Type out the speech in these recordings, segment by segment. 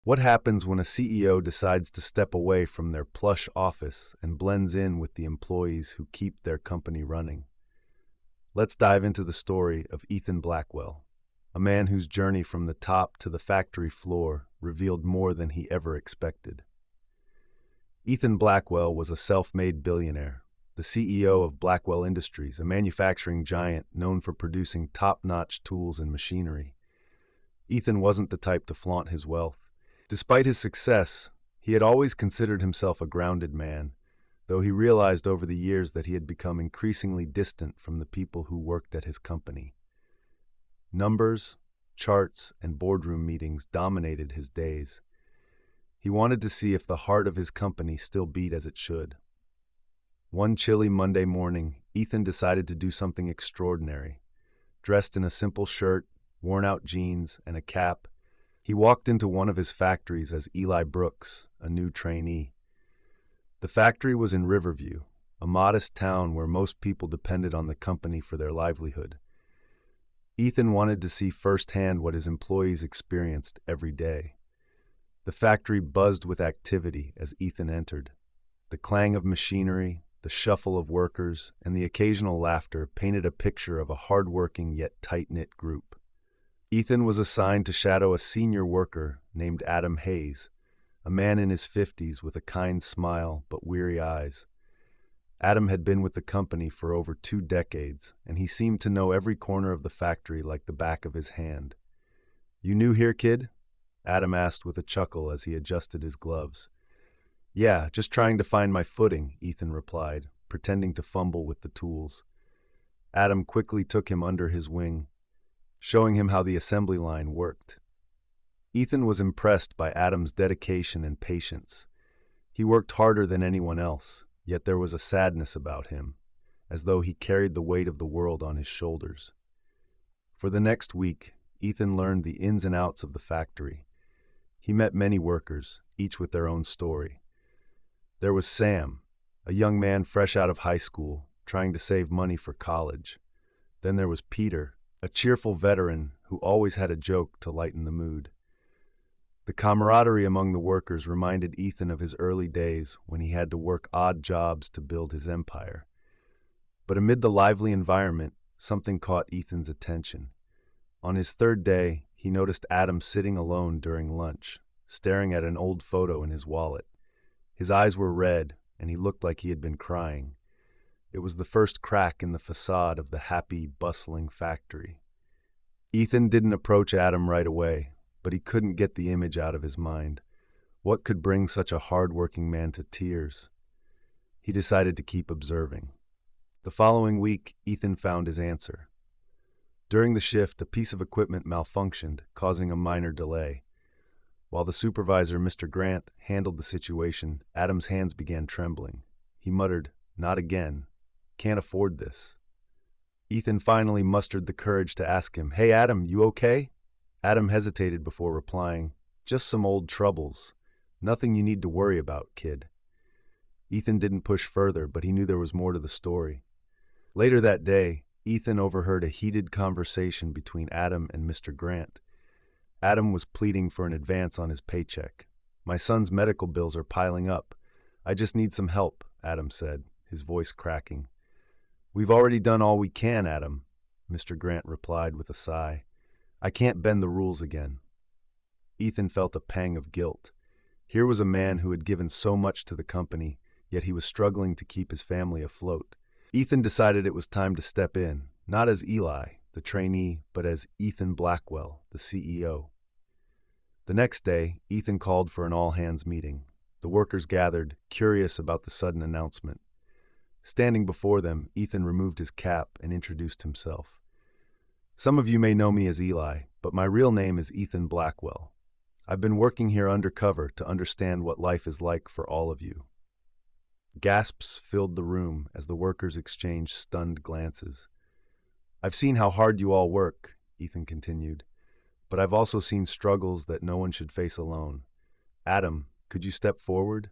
What happens when a CEO decides to step away from their plush office and blends in with the employees who keep their company running? Let's dive into the story of Ethan Blackwell, a man whose journey from the top to the factory floor revealed more than he ever expected. Ethan Blackwell was a self-made billionaire, the CEO of Blackwell Industries, a manufacturing giant known for producing top-notch tools and machinery. Ethan wasn't the type to flaunt his wealth. Despite his success, he had always considered himself a grounded man, though he realized over the years that he had become increasingly distant from the people who worked at his company. Numbers, charts, and boardroom meetings dominated his days. He wanted to see if the heart of his company still beat as it should. One chilly Monday morning, Ethan decided to do something extraordinary. Dressed in a simple shirt, worn-out jeans, and a cap, he walked into one of his factories as Eli Brooks, a new trainee. The factory was in Riverview, a modest town where most people depended on the company for their livelihood. Ethan wanted to see firsthand what his employees experienced every day. The factory buzzed with activity as Ethan entered. The clang of machinery, the shuffle of workers, and the occasional laughter painted a picture of a hard-working yet tight-knit group. Ethan was assigned to shadow a senior worker named Adam Hayes, a man in his 50s with a kind smile but weary eyes. Adam had been with the company for over 2 decades, and he seemed to know every corner of the factory like the back of his hand. "You new here, kid?" Adam asked with a chuckle as he adjusted his gloves. "Yeah, just trying to find my footing," Ethan replied, pretending to fumble with the tools. Adam quickly took him under his wing, showing him how the assembly line worked. Ethan was impressed by Adam's dedication and patience. He worked harder than anyone else, yet there was a sadness about him, as though he carried the weight of the world on his shoulders. For the next week, Ethan learned the ins and outs of the factory. He met many workers, each with their own story. There was Sam, a young man fresh out of high school, trying to save money for college. Then there was Peter, a cheerful veteran who always had a joke to lighten the mood. The camaraderie among the workers reminded Ethan of his early days when he had to work odd jobs to build his empire. But amid the lively environment, something caught Ethan's attention. On his third day, he noticed Adam sitting alone during lunch, staring at an old photo in his wallet. His eyes were red, and he looked like he had been crying. It was the first crack in the facade of the happy, bustling factory. Ethan didn't approach Adam right away, but he couldn't get the image out of his mind. What could bring such a hard-working man to tears? He decided to keep observing. The following week, Ethan found his answer. During the shift, a piece of equipment malfunctioned, causing a minor delay. While the supervisor, Mr. Grant, handled the situation, Adam's hands began trembling. He muttered, "Not again. Can't afford this." Ethan finally mustered the courage to ask him, "Hey Adam, you okay?" Adam hesitated before replying, "Just some old troubles. Nothing you need to worry about, kid." Ethan didn't push further, but he knew there was more to the story. Later that day, Ethan overheard a heated conversation between Adam and Mr. Grant. Adam was pleading for an advance on his paycheck. "My son's medical bills are piling up. I just need some help," Adam said, his voice cracking. "We've already done all we can, Adam," Mr. Grant replied with a sigh. "I can't bend the rules again." Ethan felt a pang of guilt. Here was a man who had given so much to the company, yet he was struggling to keep his family afloat. Ethan decided it was time to step in, not as Eli, the trainee, but as Ethan Blackwell, the CEO. The next day, Ethan called for an all-hands meeting. The workers gathered, curious about the sudden announcement. Standing before them, Ethan removed his cap and introduced himself. "Some of you may know me as Eli, but my real name is Ethan Blackwell. I've been working here undercover to understand what life is like for all of you." Gasps filled the room as the workers exchanged stunned glances. "I've seen how hard you all work," Ethan continued, "but I've also seen struggles that no one should face alone. Adam, could you step forward?"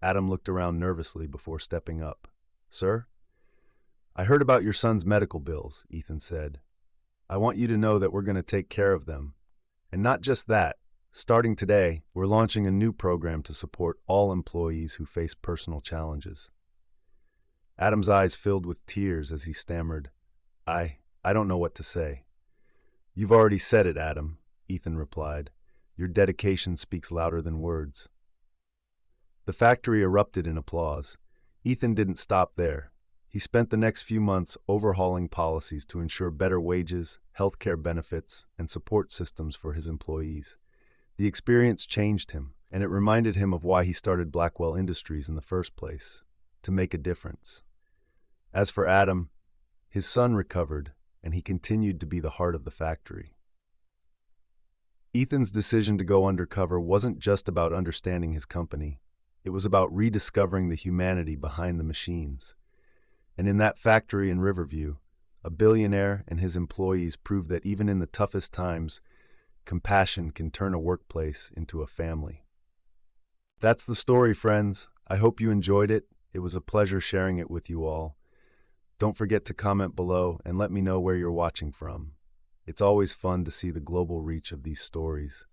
Adam looked around nervously before stepping up. "Sir?" "I heard about your son's medical bills," Ethan said. "I want you to know that we're going to take care of them. And not just that, Starting today, we're launching a new program to support all employees who face personal challenges. Adam's eyes filled with tears as he stammered, I don't know what to say. You've already said it, Adam, Ethan replied. Your dedication speaks louder than words. The factory erupted in applause. Ethan didn't stop there. He spent the next few months overhauling policies to ensure better wages, healthcare benefits, and support systems for his employees. The experience changed him, and it reminded him of why he started Blackwell Industries in the first place, to make a difference. As for Adam, his son recovered, and he continued to be the heart of the factory. Ethan's decision to go undercover wasn't just about understanding his company. It was about rediscovering the humanity behind the machines. And in that factory in Riverview, a billionaire and his employees proved that even in the toughest times, compassion can turn a workplace into a family. That's the story, friends. I hope you enjoyed it. It was a pleasure sharing it with you all. Don't forget to comment below and let me know where you're watching from. It's always fun to see the global reach of these stories.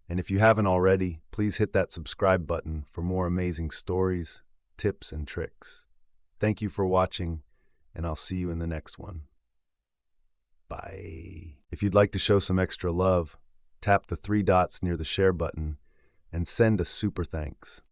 And if you haven't already, please hit that subscribe button for more amazing stories, tips, and tricks. Thank you for watching, and I'll see you in the next one. Bye. If you'd like to show some extra love, tap the 3 dots near the share button and send a super thanks.